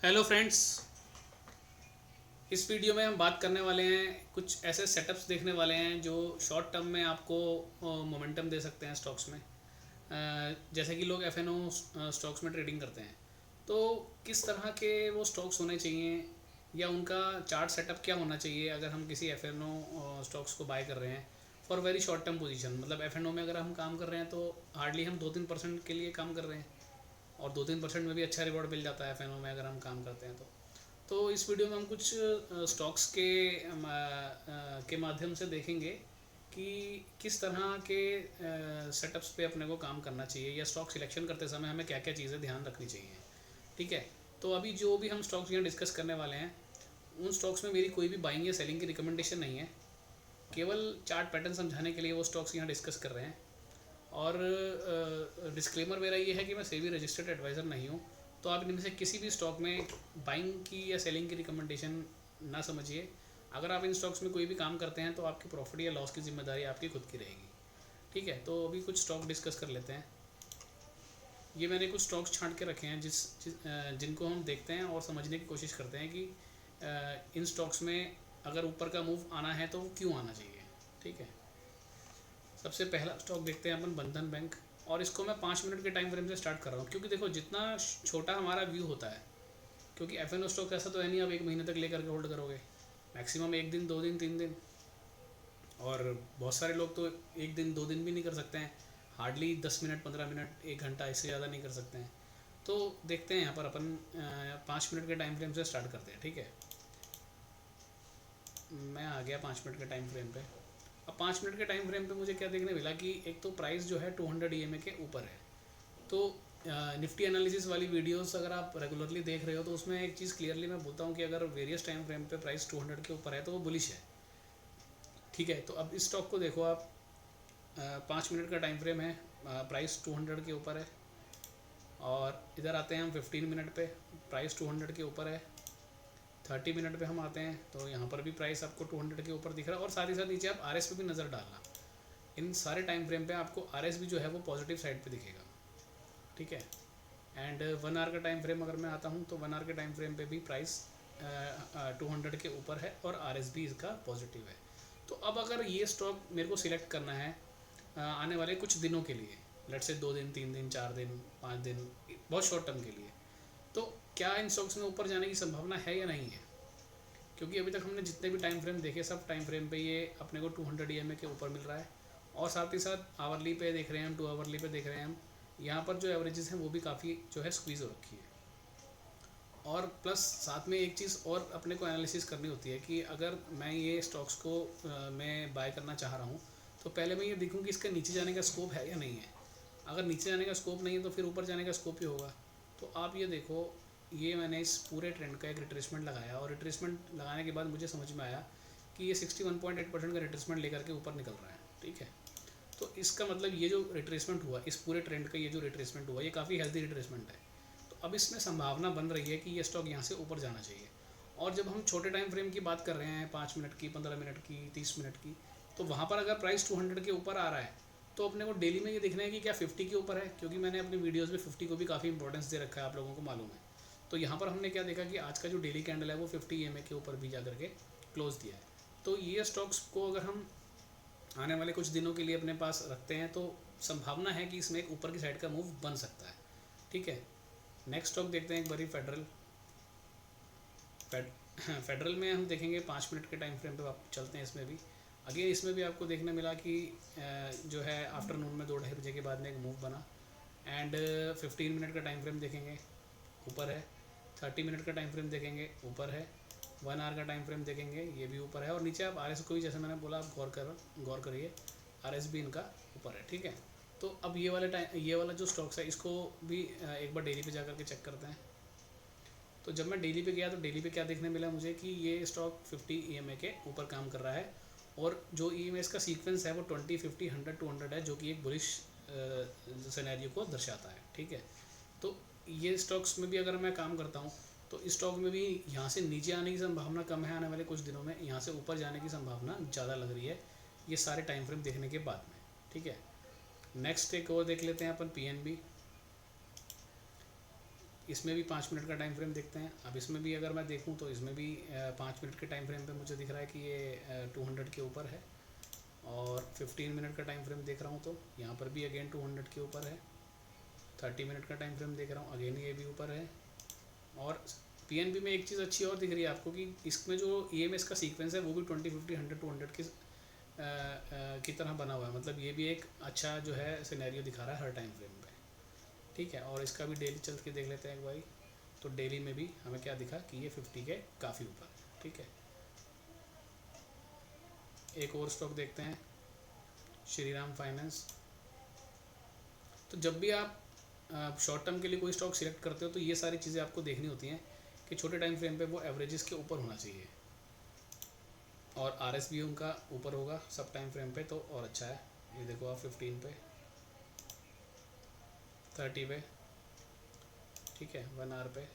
Hello friends. इस video में हम बात करने वाले हैं, कुछ ऐसे सेटअप्स देखने वाले हैं जो शॉर्ट टर्म में आपको मोमेंटम दे सकते हैं स्टॉक्स में। जैसे कि लोग एफ स्टॉक्स में ट्रेडिंग करते हैं, तो किस तरह के वो स्टॉक्स होने चाहिए या उनका चार्ट सेटअप क्या होना चाहिए अगर हम किसी एफ स्टॉक्स को बाय कर रहे हैं for very short term position. मतलब एफ में अगर हम काम कर रहे हैं तो हार्डली हम 2-3% के लिए काम कर रहे हैं, और 2-3% में भी अच्छा रिवॉर्ड मिल जाता है एफ में अगर हम काम करते हैं तो इस वीडियो में हम कुछ स्टॉक्स के माध्यम से देखेंगे कि किस तरह के सेटअप्स पे अपने को काम करना चाहिए, या स्टॉक सिलेक्शन करते समय हमें क्या क्या चीज़ें ध्यान रखनी चाहिए। ठीक है, तो अभी जो भी हम स्टॉक्स यहाँ डिस्कस करने वाले हैं, उन स्टॉक्स में मेरी कोई भी बाइंग या सेलिंग की रिकमेंडेशन नहीं है। केवल चार्ट पैटर्न समझाने के लिए वो स्टॉक्स यहाँ डिस्कस कर रहे हैं। और डिस्क्लेमर मेरा ये है कि मैं सेबी रजिस्टर्ड एडवाइज़र नहीं हूँ, तो आप इनमें से किसी भी स्टॉक में बाइंग की या सेलिंग की रिकमेंडेशन ना समझिए। अगर आप इन स्टॉक्स में कोई भी काम करते हैं तो आपकी प्रॉफिट या लॉस की जिम्मेदारी आपकी खुद की रहेगी। ठीक है, तो अभी कुछ स्टॉक डिस्कस कर लेते हैं। ये मैंने कुछ स्टॉक्स छांट के रखे हैं जिनको हम देखते हैं और समझने की कोशिश करते हैं कि इन स्टॉक्स में अगर ऊपर का मूव आना है तो क्यों आना चाहिए। ठीक है, सबसे पहला स्टॉक देखते हैं अपन, बंधन बैंक। और इसको मैं 5 मिनट के टाइम फ्रेम से स्टार्ट कर रहा हूँ, क्योंकि देखो जितना छोटा हमारा व्यू होता है, क्योंकि एफ स्टॉक ऐसा तो है नहीं आप 1 महीने तक लेकर के होल्ड करोगे, मैक्सिमम 1 दिन 2 दिन 3 दिन, और बहुत सारे लोग तो 1 दिन 2 दिन भी नहीं कर सकते हैं, हार्डली 10 मिनट 15 मिनट 1 घंटा, इससे ज़्यादा नहीं कर सकते हैं। तो देखते हैं यहाँ पर अपन 5 मिनट के टाइम फ्रेम से स्टार्ट करते हैं। ठीक है, मैं आ गया 5 मिनट के टाइम फ्रेम पे। अब 5 मिनट के टाइम फ्रेम पे मुझे क्या देखने मिला कि एक तो प्राइस जो है 200 EMA के ऊपर है। तो निफ्टी एनालिसिस वाली वीडियोस अगर आप रेगुलरली देख रहे हो तो उसमें एक चीज़ क्लियरली मैं बोलता हूँ कि अगर वेरियस टाइम फ्रेम पे प्राइस 200 के ऊपर है तो वो बुलिश है। ठीक है, तो अब इस स्टॉक को देखो आप, 5 मिनट का टाइम फ्रेम है, प्राइस 200 के ऊपर है। और इधर आते हैं हम 15 मिनट पे, प्राइस 200 के ऊपर है। 30 मिनट पे हम आते हैं तो यहाँ पर भी प्राइस आपको 200 के ऊपर दिख रहा है, और साथ ही साथ नीचे आप RS पे भी नज़र डालना। इन सारे टाइम फ्रेम पे आपको RS भी जो है वो पॉजिटिव साइड पे दिखेगा। ठीक है, एंड 1 आवर का टाइम फ्रेम अगर मैं आता हूँ तो 1 आवर के टाइम फ्रेम पे भी प्राइस 200 के ऊपर है और RS भी इसका पॉजिटिव है। तो अब अगर ये स्टॉक मेरे को सिलेक्ट करना है आने वाले कुछ दिनों के लिए, लेट्स से 2 दिन 3 दिन 4 दिन 5 दिन, बहुत शॉर्ट टर्म के लिए, तो क्या इन स्टॉक्स में ऊपर जाने की संभावना है या नहीं है। क्योंकि अभी तक हमने जितने भी टाइम फ्रेम देखे, सब टाइम फ्रेम पे ये अपने को 200 EMA के ऊपर मिल रहा है, और साथ ही साथ आवरली पे देख रहे हैं हम, 2 आवरली पे देख रहे हैं हम, यहाँ पर जो एवरेजेस हैं वो भी काफ़ी जो है स्क्वीज़ हो रखी है। और प्लस साथ में एक चीज़ और अपने को एनालिसिस करनी होती है कि अगर मैं ये स्टॉक्स को मैं बाय करना चाह रहा हूँ, तो पहले मैं ये देखूँ कि इसका नीचे जाने का स्कोप है या नहीं है। अगर नीचे जाने का स्कोप नहीं है तो फिर ऊपर जाने का स्कोप ही होगा। तो आप ये देखो, ये मैंने इस पूरे ट्रेंड का एक रिट्रेसमेंट लगाया, और रिट्रेसमेंट लगाने के बाद मुझे समझ में आया कि ये 61.8% का रिट्रेसमेंट लेकर के ऊपर निकल रहा है। ठीक है, तो इसका मतलब ये जो रिट्रेसमेंट हुआ, इस पूरे ट्रेंड का ये जो रिट्रेसमेंट हुआ, ये काफ़ी हेल्दी रिट्रेसमेंट है। तो अब इसमें संभावना बन रही है कि ये स्टॉक यहाँ से ऊपर जाना चाहिए। और जब हम छोटे टाइम फ्रेम की बात कर रहे हैं, 5 मिनट की, 15 मिनट की, 30 मिनट की, तो वहाँ पर अगर प्राइस 200 के ऊपर आ रहा है तो अपने को डेली में ये देखना है कि क्या 50 के ऊपर है, क्योंकि मैंने अपनी वीडियोज़ में 50 को भी काफ़ी इंपॉर्टेंस दे रखा है, आप लोगों को मालूम है। तो यहाँ पर हमने क्या देखा कि आज का जो डेली कैंडल है वो 50 EMA के ऊपर भी जा करके क्लोज दिया है। तो ये स्टॉक्स को अगर हम आने वाले कुछ दिनों के लिए अपने पास रखते हैं तो संभावना है कि इसमें एक ऊपर की साइड का मूव बन सकता है। ठीक है, नेक्स्ट स्टॉक देखते हैं एक बारी, फेडरल। फेडरल में हम देखेंगे 5 मिनट के टाइम फ्रेम पे आप चलते हैं। इसमें भी अगेन इसमें भी आपको देखने मिला कि जो है आफ्टरनून में 2-2:30 बजे के बाद में एक मूव बना, एंड 15 मिनट का टाइम फ्रेम देखेंगे ऊपर है, 30 मिनट का टाइम फ्रेम देखेंगे ऊपर है, 1 आवर का टाइम फ्रेम देखेंगे ये भी ऊपर है, और नीचे आप RS को भी, जैसे मैंने बोला, आप गौर करिए, RS भी इनका ऊपर है। ठीक है, तो अब ये वाला जो स्टॉक्स है इसको भी एक बार डेली पे जा करके चेक करते हैं। तो जब मैं डेली पे गया तो डेली पे क्या देखने मिला मुझे कि ये स्टॉक 50 EMA के ऊपर काम कर रहा है, और जो EMA का सीक्वेंस है वो 20, 50, 100, 200 है, जो कि एक बुलिश सिनेरियो को दर्शाता है। ठीक है, तो ये स्टॉक्स में भी अगर मैं काम करता हूँ तो इस स्टॉक में भी यहाँ से नीचे आने की संभावना कम है, आने वाले कुछ दिनों में यहाँ से ऊपर जाने की संभावना ज़्यादा लग रही है, ये सारे टाइम फ्रेम देखने के बाद में। ठीक है, नेक्स्ट एक और देख लेते हैं अपन, PNB। इसमें भी 5 मिनट का टाइम फ्रेम देखते हैं। अब इसमें भी अगर मैं देखूं तो इसमें भी 5 मिनट के टाइम फ्रेम पे मुझे दिख रहा है कि ये 200 के ऊपर है। और 15 मिनट का टाइम फ्रेम देख रहा हूं तो यहाँ पर भी अगेन 200 के ऊपर है। 30 मिनट का टाइम फ्रेम देख रहा हूँ, अगेन ये भी ऊपर है। और पीएनबी में एक चीज़ अच्छी और दिख रही है आपको कि इसमें जो ईएमएस का सीक्वेंस है वो भी 20, 50, 100, 200 की तरह बना हुआ है। मतलब ये भी एक अच्छा जो है सिनेरियो दिखा रहा है हर टाइम फ्रेम पे, ठीक है। और इसका भी डेली चल के देख लेते हैं एक बारी। तो डेली में भी हमें क्या दिखा कि ये 50 के काफ़ी ऊपर है, ठीक है। एक और स्टॉक देखते हैं, श्रीराम फाइनेंस। तो जब भी आप शॉर्ट टर्म के लिए कोई स्टॉक सिलेक्ट करते हो तो ये सारी चीज़ें आपको देखनी होती हैं कि छोटे टाइम फ्रेम पे वो एवरेजेस के ऊपर होना चाहिए और आरएस भी उनका ऊपर होगा सब टाइम फ्रेम पे तो और अच्छा है। ये देखो आप 15 पे, 30 पे, ठीक है, 1 आवर पे।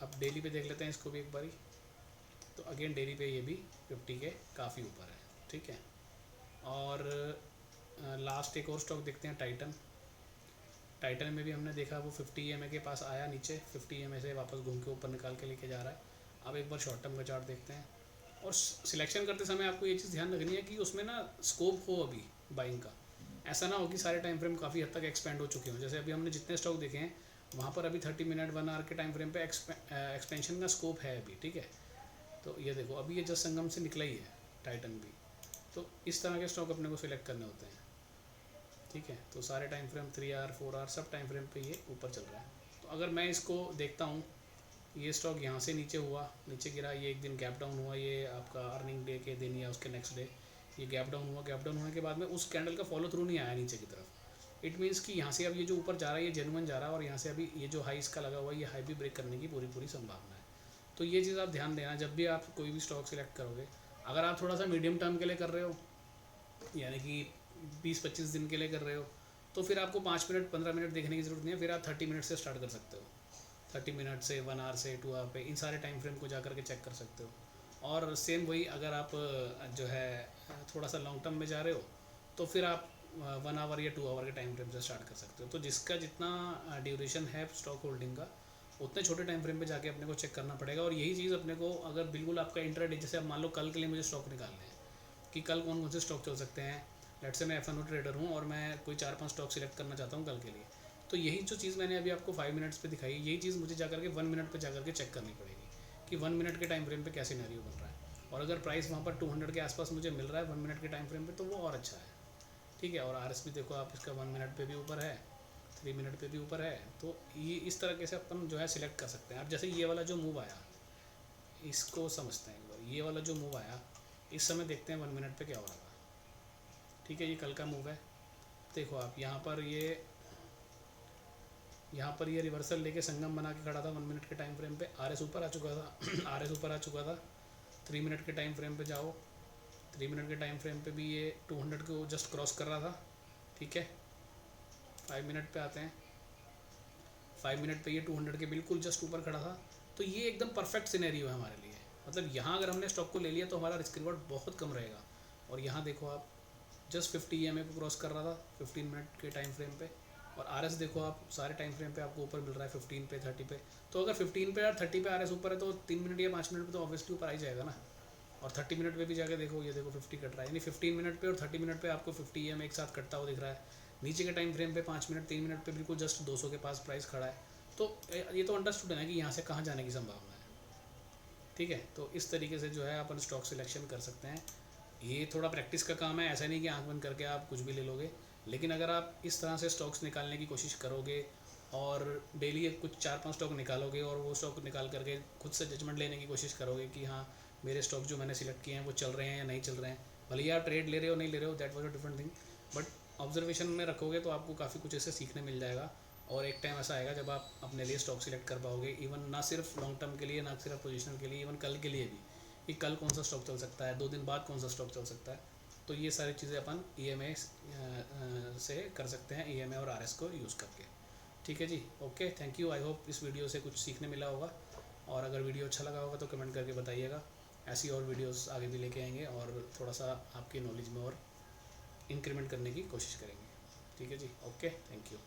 अब डेली पे देख लेते हैं इसको भी एक बारी। तो अगेन डेली पे ये भी 50 के काफ़ी ऊपर है, ठीक है। और लास्ट एक और स्टॉक देखते हैं, टाइटन। टाइटन में भी हमने देखा वो 50 EMA के पास आया, नीचे 50 EMA से वापस घूम के ऊपर निकाल के लेके जा रहा है। अब एक बार शॉर्ट टर्म का चार्ट देखते हैं। और सिलेक्शन करते समय आपको ये चीज़ ध्यान रखनी है कि उसमें ना स्कोप हो अभी बाइंग का। ऐसा ना हो कि सारे टाइम फ्रेम काफ़ी हद तक एक्सपेंड हो चुके हों। जैसे अभी हमने जितने स्टॉक देखे हैं वहाँ पर अभी 30 मिनट 1 आवर के टाइम फ्रेम पे एक्सपेंशन का स्कोप है अभी, ठीक है। तो ये देखो अभी ये जस्ट संगम से निकला ही है टाइटन भी। तो इस तरह के स्टॉक अपने को सिलेक्ट करने होते हैं, ठीक है। तो सारे टाइम फ्रेम 3 आवर 4 आवर सब टाइम फ्रेम पे ये ऊपर चल रहा है। तो अगर मैं इसको देखता हूँ, ये स्टॉक यहाँ से नीचे हुआ, नीचे गिरा, ये एक दिन गैप डाउन हुआ, ये आपका अर्निंग डे के दिन या उसके नेक्स्ट डे ये गैप डाउन हुआ। गैप डाउन होने के बाद में उस कैंडल का फॉलो थ्रू नहीं आया नीचे की तरफ। इट मीन्स कि यहाँ से अब ये जो ऊपर जा रहा है ये जेन्युइन जा रहा है और यहाँ से अभी ये जो हाई इसका लगा हुआ है ये हाई भी ब्रेक करने की पूरी संभावना है। तो ये चीज़ आप ध्यान देना जब भी आप कोई भी स्टॉक सिलेक्ट करोगे। अगर आप थोड़ा सा मीडियम टर्म के लिए कर रहे हो, यानी कि 20-25 दिन के लिए कर रहे हो, तो फिर आपको 5 मिनट 15 मिनट देखने की ज़रूरत नहीं है। फिर आप 30 मिनट से स्टार्ट कर सकते हो, 30 मिनट से 1 आवर से 2 आवर पे, इन सारे टाइम फ्रेम को जा करके चेक कर सकते हो। और सेम वही अगर आप जो है थोड़ा सा लॉन्ग टर्म में जा रहे हो तो फिर आप 1 आवर या 2 आवर के टाइम फ्रेम से स्टार्ट कर सकते हो। तो जिसका जितना ड्यूरेशन है स्टॉक होल्डिंग का उतने छोटे टाइम फ्रेम पे जाके अपने को चेक करना पड़ेगा। और यही चीज़ अपने को अगर बिल्कुल आपका इंट्राडे, जैसे अब मान लो कल के लिए मुझे स्टॉक निकालने हैं कि कल कौन कौन से स्टॉक चल सकते हैं। लेट से मैं F&O ट्रेडर हूँ और मैं कोई 4-5 स्टॉक सिलेक्ट करना चाहता हूँ कल के लिए। तो यही जो चीज़ मैंने अभी आपको 5 मिनट्स पे दिखाई, यही चीज़ मुझे जाकर के 1 मिनट पे जाकर के चेक करनी पड़ेगी कि 1 मिनट के टाइम फ्रेम पे क्या सिनेरियो बन रहा है। और अगर प्राइस वहाँ पर 200 के आसपास मुझे मिल रहा है 1 मिनट के टाइम फ्रेम पे तो वो और अच्छा है, ठीक है। और RS भी देखो आप, इसका 1 मिनट पे भी ऊपर है, 3 मिनट पे भी ऊपर है। तो ये इस तरीके से अपन जो है सिलेक्ट कर सकते हैं। अब जैसे ये वाला जो मूव आया इसको समझते हैं एक बार। ये वाला जो मूव आया इस समय देखते हैं 1 मिनट पे क्या हो रहा था, ठीक है। ये कल का मूव है, देखो आप यहाँ पर ये रिवर्सल लेके संगम बना के खड़ा था 1 मिनट के टाइम फ्रेम पे। RS ऊपर आ चुका था RS ऊपर आ चुका था। 3 मिनट के टाइम फ्रेम पे जाओ, 3 मिनट के टाइम फ्रेम पे भी ये 200 को जस्ट क्रॉस कर रहा था, ठीक है। 5 मिनट पे आते हैं, 5 मिनट पे ये 200 के बिल्कुल जस्ट ऊपर खड़ा था। तो ये एकदम परफेक्ट सिनेरियो है हमारे लिए। मतलब यहाँ अगर हमने स्टॉक को ले लिया तो हमारा रिस्क रिवॉर्ड बहुत कम रहेगा। और यहाँ देखो आप जस्ट 50 EMA को क्रॉस कर रहा था 15 मिनट के टाइम फ्रेम पे। और RS देखो आप सारे टाइम फ्रेम पे आपको ऊपर मिल रहा है 15 पे 30 पे। तो अगर 15 पे और 30 पे RS ऊपर है तो 3 मिनट या 5 मिनट पे तो ऑब्वियसली ऊपर आ ही जाएगा ना। और 30 मिनट पे भी जाके देखो, ये देखो 50 कट रहा है, यानी 15 मिनट पे और 30 मिनट पे आपको 50 EMA एक साथ कटता हुआ दिख रहा है। नीचे के टाइम फ्रेम पे 5 मिनट 3 मिनट पे बिल्कुल जस्ट 200 के पास प्राइस खड़ा है। तो ये तो अंडरस्टूड है ना कि यहाँ से कहाँ जाने की संभावना है, ठीक है। तो इस तरीके से जो है अपन स्टॉक सिलेक्शन कर सकते हैं। ये थोड़ा प्रैक्टिस का काम है, ऐसा नहीं कि आंख बंद करके आप कुछ भी ले लोगे। लेकिन अगर आप इस तरह से स्टॉक्स निकालने की कोशिश करोगे और डेली कुछ 4-5 स्टॉक निकालोगे और वो स्टॉक निकाल करके खुद से जजमेंट लेने की कोशिश करोगे कि हाँ मेरे स्टॉक जो मैंने सिलेक्ट किए हैं वो चल रहे हैं या नहीं चल रहे हैं, भले ही आप ट्रेड ले रहे हो नहीं ले रहे हो, that was a different thing. But observation में रखोगे तो आपको काफ़ी कुछ ऐसे सीखने मिल जाएगा। और एक टाइम ऐसा आएगा जब आप अपने लिए स्टॉक सिलेक्ट कर पाओगे, इवन ना सिर्फ लॉन्ग टर्म के लिए, ना सिर्फ पोजीशन के लिए, इवन कल के लिए भी कि कल कौन सा स्टॉक चल सकता है, 2 दिन बाद कौन सा स्टॉक चल सकता है। तो ये सारी चीज़ें अपन EMA से कर सकते हैं, EMA और RS को यूज़ करके, ठीक है जी। Okay, thank you. I hope इस वीडियो से कुछ सीखने मिला होगा। और अगर वीडियो अच्छा लगा होगा तो कमेंट करके बताइएगा। ऐसी और वीडियोस आगे भी लेके आएंगे और थोड़ा सा आपकी नॉलेज में और इंक्रीमेंट करने की कोशिश करेंगे, ठीक है जी। Okay, thank you.